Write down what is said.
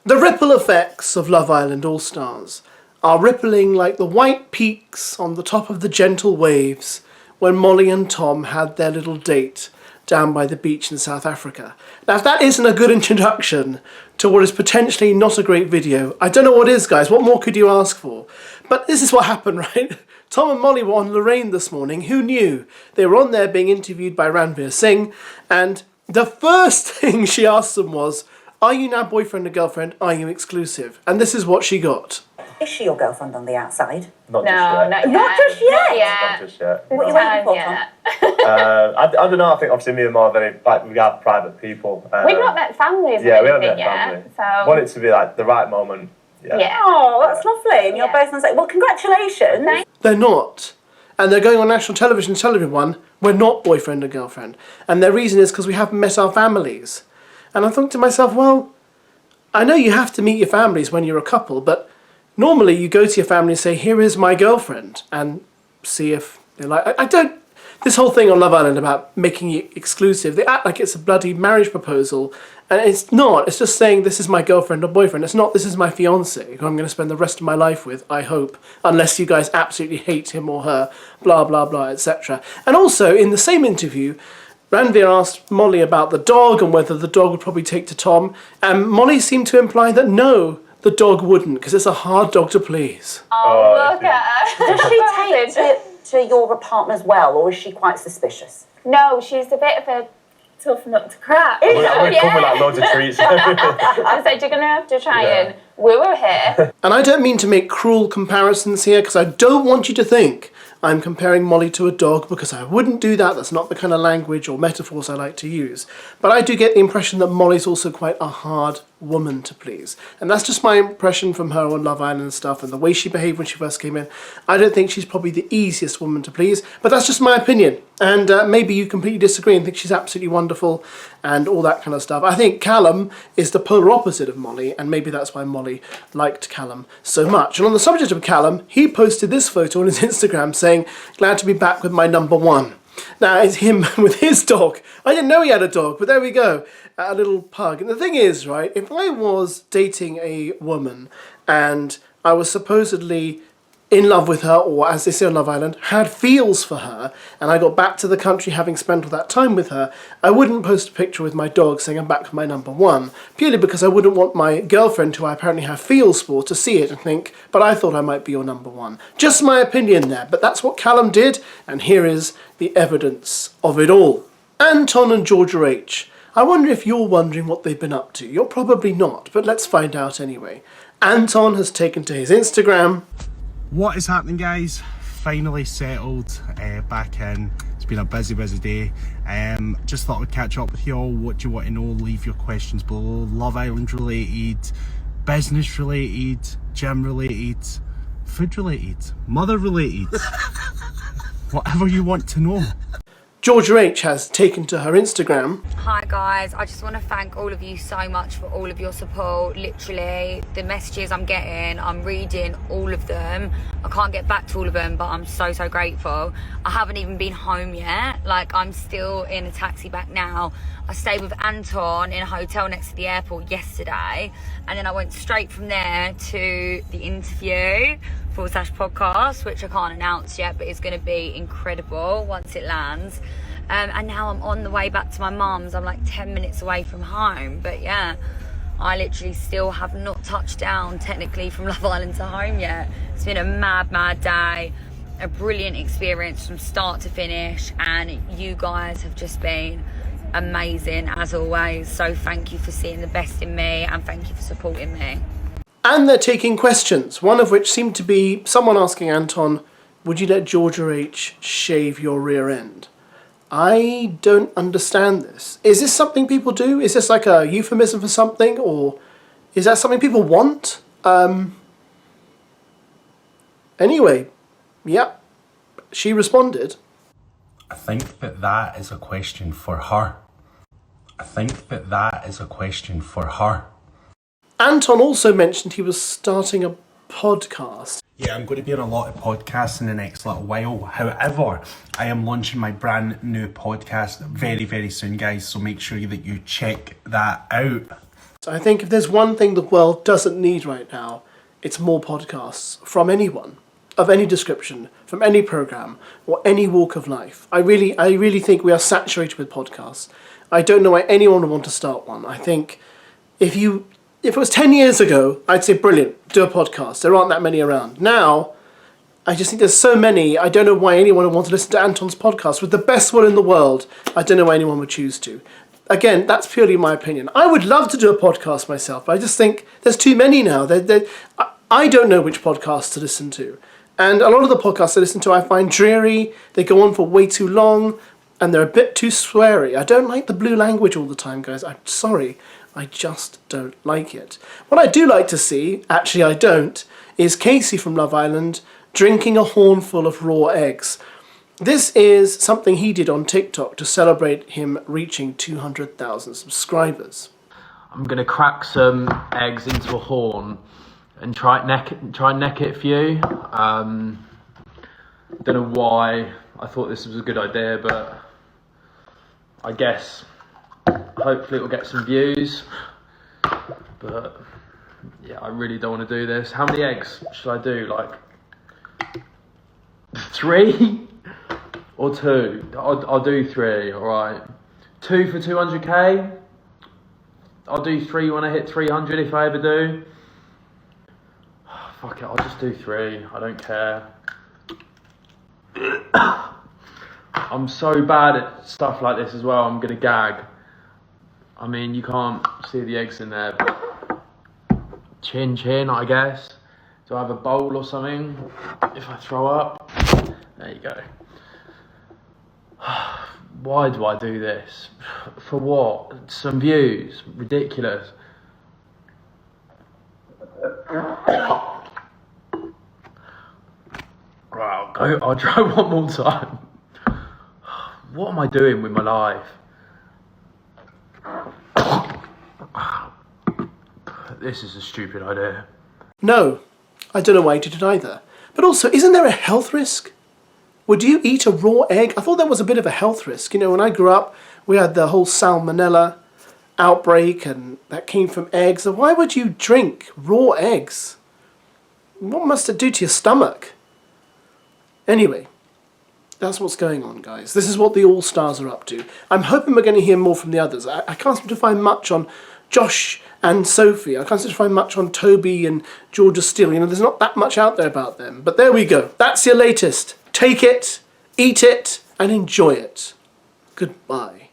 The ripple effects of Love Island All-Stars are rippling like the white peaks on the top of the gentle waves when Molly and Tom had their little date down by the beach in South Africa. Now, if that isn't a good introduction to what is potentially not a great video, I don't know what is, guys. What more could you ask for? But this is what happened, right? Tom and Molly were on Lorraine this morning. Who knew? They were on there being interviewed by Ranveer Singh, and the first thing she asked them was, "Are you now boyfriend or girlfriend? Are you exclusive?" And this is what she got. Is she your girlfriend on the outside? Not just yet. Not just yet? Not just yet. What are you waiting for, Tom? I don't know. I think obviously me and Marv, we are private people. We've not met families. Yeah, we haven't met yet, family. so I want it to be like the right moment. Yeah. Oh, that's lovely. And you're both on the same. Well, congratulations. They're not. And they're going on national television to tell everyone we're not boyfriend and girlfriend. And their reason is because we haven't met our families. And I thought to myself, well, I know you have to meet your families when you're a couple, but normally you go to your family and say, here is my girlfriend, and see if they're like, I don't, this whole thing on Love Island about making it exclusive, they act like it's a bloody marriage proposal, and it's not. It's just saying this is my girlfriend or boyfriend. It's not, this is my fiance who I'm going to spend the rest of my life with, I hope, unless you guys absolutely hate him or her, blah, blah, blah, etc. And also, in the same interview, Ranveer asked Molly about the dog and whether the dog would probably take to Tom, and Molly seemed to imply that no, the dog wouldn't, because it's a hard dog to please. Oh, look at her. Does she take to your partners well, or is she quite suspicious? No, she's a bit of a tough nut to crack. We're come with like loads of treats. I said, you're going to have to try and woo her here. And I don't mean to make cruel comparisons here, because I don't want you to think I'm comparing Molly to a dog, because I wouldn't do that. That's not the kind of language or metaphors I like to use. But I do get the impression that Molly's also quite a hard woman to please. And that's just my impression from her on Love Island and stuff, and the way she behaved when she first came in. I don't think she's probably the easiest woman to please, but that's just my opinion. And maybe you completely disagree and think she's absolutely wonderful and all that kind of stuff. I think Callum is the polar opposite of Molly, and maybe that's why Molly liked Callum so much. And on the subject of Callum, he posted this photo on his Instagram saying, "Glad to be back with my number one." Now, it's him with his dog. I didn't know he had a dog, but there we go. A little pug. And the thing is, right, if I was dating a woman and I was supposedly in love with her, or as they say on Love Island, had feels for her, and I got back to the country having spent all that time with her, I wouldn't post a picture with my dog saying I'm back with my number one, purely because I wouldn't want my girlfriend, who I apparently have feels for, to see it and think, but I thought I might be your number one. Just my opinion there, but that's what Callum did, and here is the evidence of it all. Anton and Georgia H. I wonder if you're wondering what they've been up to. You're probably not, but let's find out anyway. Anton has taken to his Instagram. What is happening, guys? Finally settled back in. It's been a busy day. Just thought I'd catch up with you all. What do you want to know? Leave your questions below. Love Island related, business related, gym related, food related, mother related. Whatever you want to know. Georgia H has taken to her Instagram. Hi guys, I just want to thank all of you so much for all of your support. Literally, the messages I'm getting, I'm reading all of them. I can't get back to all of them, but I'm so grateful. I haven't even been home yet. Like, I'm still in a taxi back now. I stayed with Anton in a hotel next to the airport yesterday, and then I went straight from there to the interview / podcast, which I can't announce yet, but it's going to be incredible once it lands. And now I'm on the way back to my mum's. I'm like 10 minutes away from home, but yeah, I literally still have not touched down technically from Love Island to home yet. It's been a mad day, a brilliant experience from start to finish, and you guys have just been amazing as always. So thank you for seeing the best in me, and thank you for supporting me. And they're taking questions, one of which seemed to be someone asking Anton, would you let Georgia H shave your rear end? I don't understand this. Is this something people do? Is this like a euphemism for something? Or is that something people want? Anyway, yeah, she responded. I think that is a question for her. Anton also mentioned he was starting a podcast. Yeah, I'm going to be on a lot of podcasts in the next little while. However, I am launching my brand new podcast very soon, guys. So make sure that you check that out. So I think if there's one thing the world doesn't need right now, it's more podcasts from anyone, of any description, from any program, or any walk of life. I really think we are saturated with podcasts. I don't know why anyone would want to start one. I think if it was 10 years ago, I'd say brilliant, do a podcast. There aren't that many around. Now, I just think there's so many, I don't know why anyone would want to listen to Anton's podcast. With the best one in the world, I don't know why anyone would choose to. Again, that's purely my opinion. I would love to do a podcast myself, but I just think there's too many now. I don't know which podcasts to listen to. And a lot of the podcasts I listen to I find dreary, they go on for way too long, and they're a bit too sweary. I don't like the blue language all the time, guys. I'm sorry. I just don't like it. What I do like to see, actually I don't, is Casey from Love Island drinking a hornful of raw eggs. This is something he did on TikTok to celebrate him reaching 200,000 subscribers. I'm going to crack some eggs into a horn and try and neck it for you. Don't know why I thought this was a good idea, but I guess hopefully it will get some views. But yeah, I really don't want to do this. How many eggs should I do? Like 3 or 2? I'll do 3. All right, 2 for 200k. I'll do 3 when I hit 300 if I ever do. Fuck it, I'll just do 3. I don't care. I'm so bad at stuff like this as well. I'm gonna gag. I mean, you can't see the eggs in there. Chin, I guess. Do I have a bowl or something? If I throw up, there you go. Why do I do this? For what? Some views? Ridiculous. Right, I'll try one more time. What am I doing with my life? This is a stupid idea. No, I don't know why you did it either. But also, isn't there a health risk? Would you eat a raw egg? I thought there was a bit of a health risk. You know, when I grew up, we had the whole salmonella outbreak, and that came from eggs. So why would you drink raw eggs? What must it do to your stomach? Anyway, that's what's going on, guys. This is what the All-Stars are up to. I'm hoping we're going to hear more from the others. I can't seem to find much on Josh and Sophie. I can't seem to find much on Toby and Georgia Steele. You know, there's not that much out there about them. But there we go. That's your latest. Take it, eat it, and enjoy it. Goodbye.